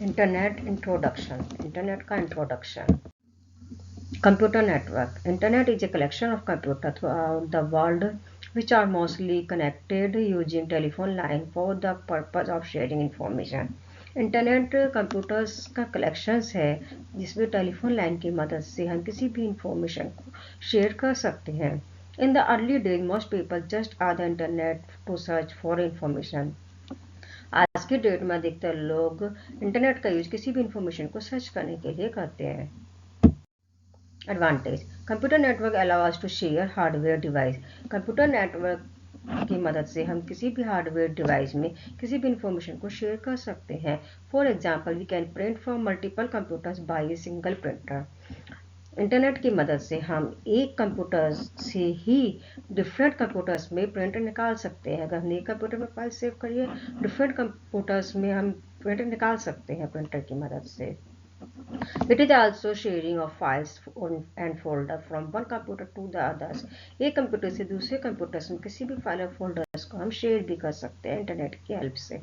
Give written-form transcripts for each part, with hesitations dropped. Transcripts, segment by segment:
Internet introduction, internet का introduction. Computer network. Internet is a collection of computers throughout the world which are mostly connected using telephone line for the purpose of sharing information. Internet computers का collections है जिसमें telephone line की मदद से हम किसी भी इंफॉर्मेशन को शेयर कर सकते हैं। In the early days most people just are the internet to search for information. आज की डेट में अधिकतर लोग इंटरनेट का यूज किसी भी इंफॉर्मेशन को सर्च करने के लिए करते हैं। Advantage, computer network allow us to share hardware device. Computer network की मदद से हम किसी भी हार्डवेयर डिवाइस में किसी भी इंफॉर्मेशन को शेयर कर सकते हैं। For example, we can print from multiple computers by a single printer. Internet की मदद से हम एक कंप्यूटर से ही डिफरेंट कंप्यूटर्स में प्रिंट निकाल सकते हैं। अगर हम एक कंप्यूटर में फाइल सेव करिए, डिफरेंट कंप्यूटर्स में हम प्रिंट निकाल सकते हैं प्रिंटर की मदद से। It is also sharing of files and folder from one computer to the others. एक कंप्यूटर से दूसरे कंप्यूटर में किसी भी फाइल और फोल्डर्स को हम शेयर भी कर सकते हैं इंटरनेट की हेल्प से।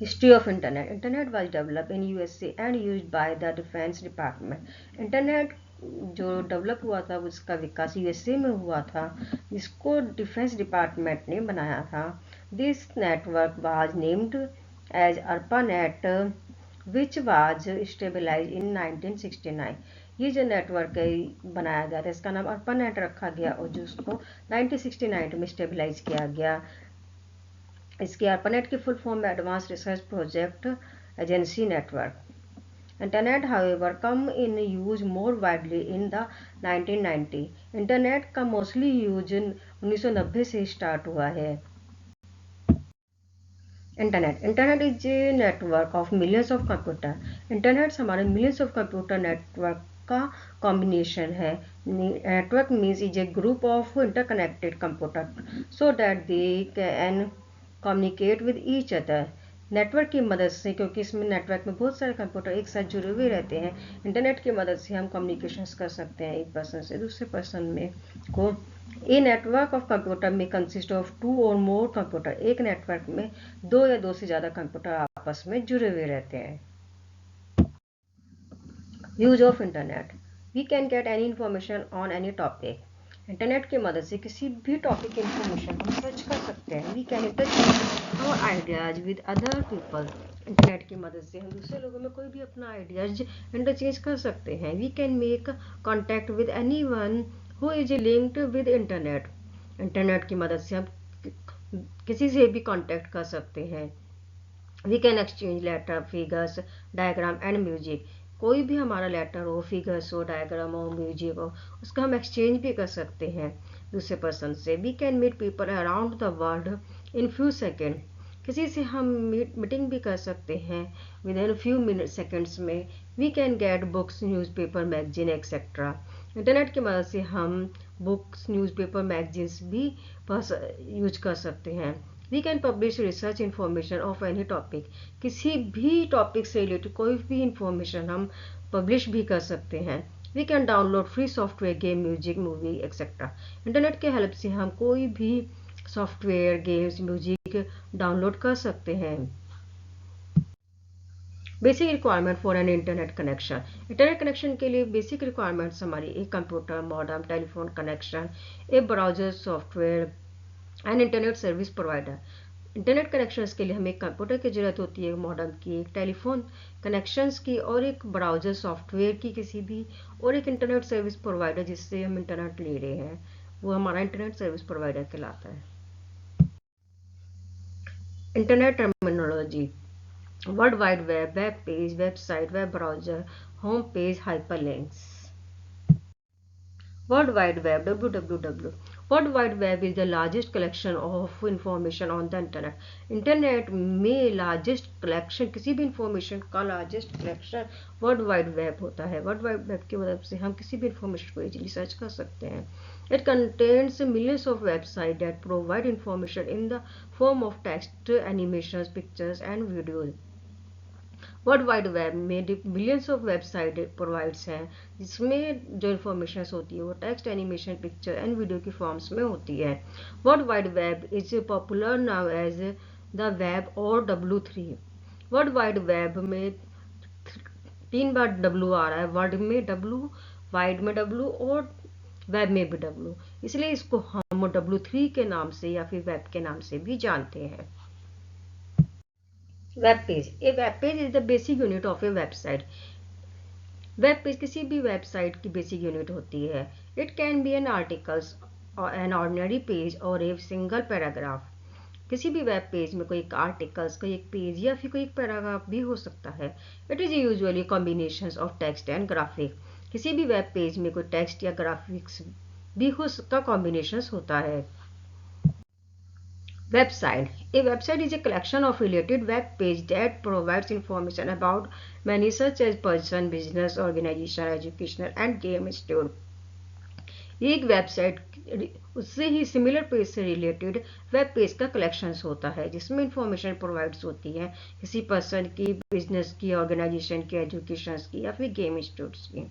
History of Internet. Internet was developed in USA and used by the Defense Department. Internet जो डेवलप हुआ था उसका विकास यूएसए में हुआ था जिसको डिफेंस डिपार्टमेंट ने बनाया था। This network was named as ARPANET which was stabilize in 1969। ये जो नेटवर्क बनाया गया था इसका नाम ARPANET रखा गया और जो उसको 1969 में स्टेबलाइज किया गया। इसके ARPANET की फुल फॉर्म में advance research project agency network. Internet however come in use more widely in the 1990। Internet का मोस्टली यूज 1990 से स्टार्ट हुआ है। Internet is a network of millions of computer. Internet हमारे मिलियंस ऑफ कंप्यूटर नेटवर्क का combination है। Network means is a group of interconnected computer so that they can communicate with each other. Network की मदद से, क्योंकि इसमें network में बहुत सारे कंप्यूटर एक साथ जुड़े हुए रहते हैं, इंटरनेट की मदद से हम कम्युनिकेशंस कर सकते हैं एक पर्सन से दूसरे पर्सन में को। ए नेटवर्क ऑफ कंप्यूटर में कंसिस्ट ऑफ 2 और मोर कंप्यूटर। एक नेटवर्क में 2 या 2 से ज़्यादा कंप्यूटर आपस में जुड़े हुए रहते हैं। Use of internet, we can get any information on any topic. Internet की मदद से किसी भी टॉपिक की इंफॉर्मेशन हम सर्च कर सकते हैं। We can interchange our ideas with other people. Internet की मदद से हम दूसरे लोगों में कोई भी अपना आइडियाज इंटरचेंज कर सकते हैं। We can make contact with any one who is linked with internet. Internet की मदद से हम किसी से भी कॉन्टैक्ट कर सकते हैं। We can exchange letter, figures, diagram and music. कोई भी हमारा लेटर हो, फिगर्स हो, डायग्राम हो, म्यूजिक हो, उसका हम एक्सचेंज भी कर सकते हैं दूसरे पर्सन से। We can meet people around the world in few second. किसी से हम मीटिंग भी कर सकते हैं with in few minute seconds में। We can get books, newspaper, magazine etcetera. Internet की मदद से हम बुक्स, न्यूज़पेपर, मैगजीन्स भी यूज कर सकते हैं। We can publish research information of any topic. किसी भी टॉपिक से रिलेटेड कोई भी इंफॉर्मेशन हम पब्लिश भी कर सकते हैं। We can download free software, game, music, movie etcetera. Internet के हेल्प से हम कोई भी सॉफ्टवेयर, गेम्स, म्यूजिक डाउनलोड कर सकते हैं। Basic requirement for an internet connection. Internet connection के लिए बेसिक रिक्वायरमेंट्स हमारी एक कंप्यूटर, मॉडेम, टेलीफोन कनेक्शन, एक browser, software and internet service provider. Internet connections के लिए हमें एक कंप्यूटर की ज़रूरत होती है, एक मॉडेम की, एक टेलीफोन कनेक्शंस की और एक ब्राउजर सॉफ्टवेयर की किसी भी, और एक इंटरनेट सर्विस प्रोवाइडर जिससे हम इंटरनेट ले रहे हैं, वो हमारा इंटरनेट सर्विस प्रोवाइडर कहलाता है। Internet terminology, world wide web, web page, website, web browser, home page, hyperlinks. World Wide Web, WWW. World Wide Web is the largest collection of information on the internet. Internet में largest collection, किसी भी information का largest collection world wide web होता है। World wide web की मदद से हम किसी भी इंफॉर्मेशन को इजीली सर्च कर सकते हैं। It contains millions of website that provide information in the form of text, animations, pictures and videos. World wide web में बिलियंस ऑफ वेबसाइट प्रोवाइड्स हैं जिसमें जो इन्फॉर्मेशन होती है वो text, animation, picture and video की फॉर्म्स में होती है। World wide web is popular now as the web और W3। वर्ल्ड वाइड वेब में 3 बार W आ रहा है, वर्ल्ड में W, वाइड में W और वेब में भी W, इसलिए इसको हम W3 के नाम से या फिर वेब के नाम से भी जानते हैं। Web page, a web page is the basic unit of a website. Web page किसी भी वेबसाइट की बेसिक यूनिट होती है। It can be an articles, an ordinary page और ए सिंगल पैराग्राफ। किसी भी वेब पेज में कोई एक आर्टिकल्स, कोई एक पेज या फिर कोई एक पैराग्राफ भी हो सकता है। It is usually combinations of text and graphic. किसी भी वेब पेज में कोई टेक्स्ट या ग्राफिक्स भी का कॉम्बिनेशंस होता है। Website. A website is a collection of related web pages that provides information about many such as person, business, organization, educational and game institute. एक वेबसाइट उससे ही सिमिलर पेज से रिलेटेड वेब पेज का collection होता है जिसमें information provides होती है किसी पर्सन की, बिजनेस की, ऑर्गेनाइजेशन की, एजुकेशन की या फिर गेम इंस्टीट्यूट्स की।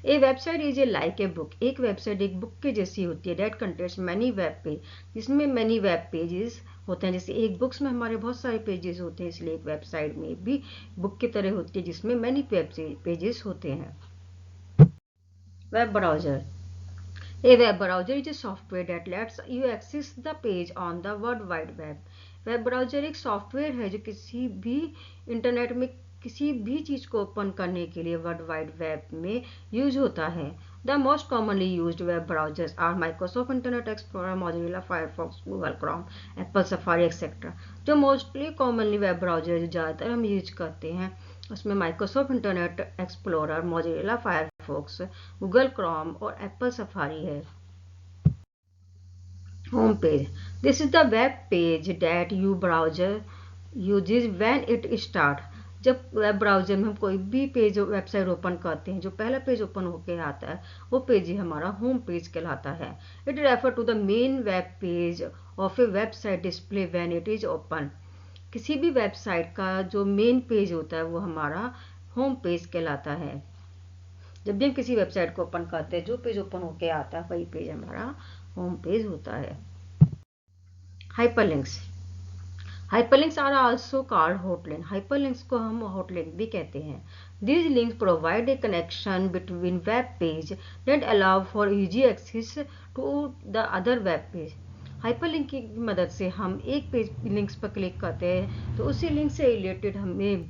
A website is a like a book. एक वेबसाइट एक बुक के जैसी होती है। That contents many web page, जिसमें मैनी वेब पेजेस होते हैं। जैसे एक बुक्स में हमारे बहुत सारे पेजेस होते हैं, इसलिए एक वेबसाइट में भी बुक की तरह होती है जिसमें मैनी वेब पेजेस होते हैं। Web browser, a web browser is a software that lets you access the page on the World Wide Web. Web browser एक सॉफ्टवेयर है जो किसी भी इंटरनेट में किसी भी चीज को ओपन करने के लिए वर्ल्ड वाइड वेब में यूज होता है। The most commonly used web browsers are Microsoft Internet Explorer, Mozilla Firefox, Google Chrome, Apple Safari etcetera. जो मोस्टली कॉमनली वेब ब्राउजर जो ज़्यादातर हम यूज करते हैं उसमें Microsoft Internet Explorer, Mozilla Firefox, Google Chrome और एप्पल सफारी है। Home page, this is the web page that you browser uses when it start. जब वेब ब्राउजर में हम कोई भी पेज वेबसाइट ओपन करते हैं, जो पहला पेज ओपन होके आता है वो पेज ही हमारा होम पेज कहलाता है। It refer to the main web page of a website display when it is open. किसी भी वेबसाइट का जो मेन पेज होता है वो हमारा होम पेज कहलाता है। जब भी हम किसी वेबसाइट को ओपन करते हैं, जो पेज ओपन होके आता है वही पेज हमारा होम पेज होता है। Hyperlinks, hyperlinks are also called hotlink. Hyperlinks को हम हॉटलिंक भी कहते हैं। These links provide a connection between web page that allow for easy access to the other web page. Hyperlink की मदद से हम एक पेज लिंक्स पर क्लिक करते हैं तो उसी लिंक से रिलेटेड हमें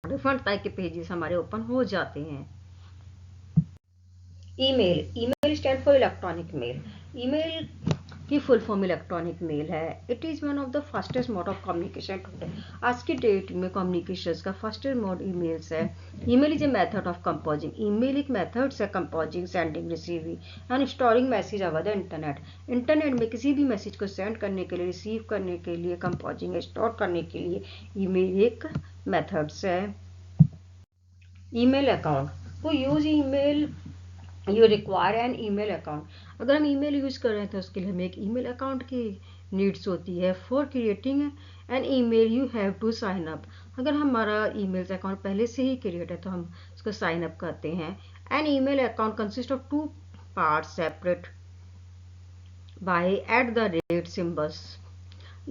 डिफरेंट टाइप के पेजेस हमारे ओपन हो जाते हैं। Email, email stand for electronic mail. Email की फुल फॉर्म इलेक्ट्रॉनिक मेल है। It is one of the fastest mode of communication today. आज की डेट में कम्युनिकेशन का फास्टेस्ट मोड ईमेल्स है। Email is a method of composing. Email एक method है composing, sending, receiving and storing message over the internet. Internet में किसी भी मैसेज को सेंड करने के लिए, रिसीव करने के लिए, कंपोजिंग स्टोर करने के लिए ईमेल एक मेथड्स है। Email account, to use email you require an email account. अगर हम ईमेल यूज कर रहे हैं तो उसके लिए हमें एक ईमेल अकाउंट की नीड्स होती है। For creating an email you have to sign up. अगर हमारा ईमेल अकाउंट पहले से ही क्रिएट है तो हम उसको साइन अप करते हैं। An email account consist of 2 parts separate by @ symbols.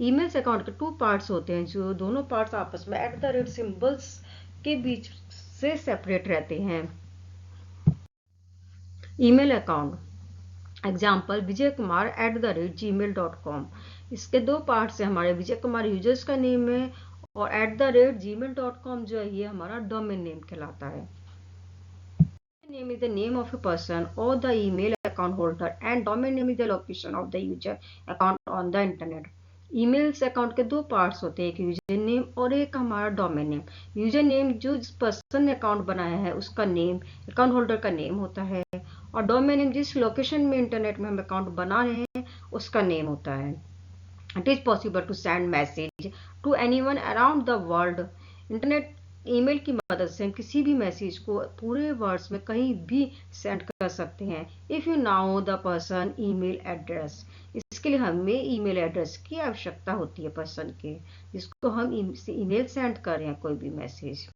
Emails account के 2 पार्ट्स होते हैं जो दोनों पार्ट्स आपस में @ सिंबल्स के बीच से सेपरेट रहते हैं। Email account example Vijay Kumar @gmail.com। इसके 2 पार्ट्स हैं, हमारे विजय कुमार यूजर्स का नेम है और @gmail.com जो है ये हमारा डोमेन नेम कहलाता है। Name is the name of a person और the email account holder and domain name is the location of the user account on the internet. Emails account के 2 पार्ट्स होते हैं, एक यूजर नेम और एक हमारा डोमेन नेम। यूजर नेम जो जिस पर्सन ने अकाउंट बनाया है उसका नेम, अकाउंट होल्डर का नेम होता है और डोमेन नेम जिस लोकेशन में इंटरनेट में हम अकाउंट बना रहे हैं उसका नेम होता है। It is possible to send message to anyone around the world. Internet email की मदद से हम किसी भी मैसेज को पूरे वर्ल्ड में कहीं भी सेंड कर सकते हैं। If you now the person email address, इसके लिए हमें ईमेल एड्रेस की आवश्यकता होती है पर्सन के जिसको हम ईमेल सेंड कर रहे हैं कोई भी मैसेज।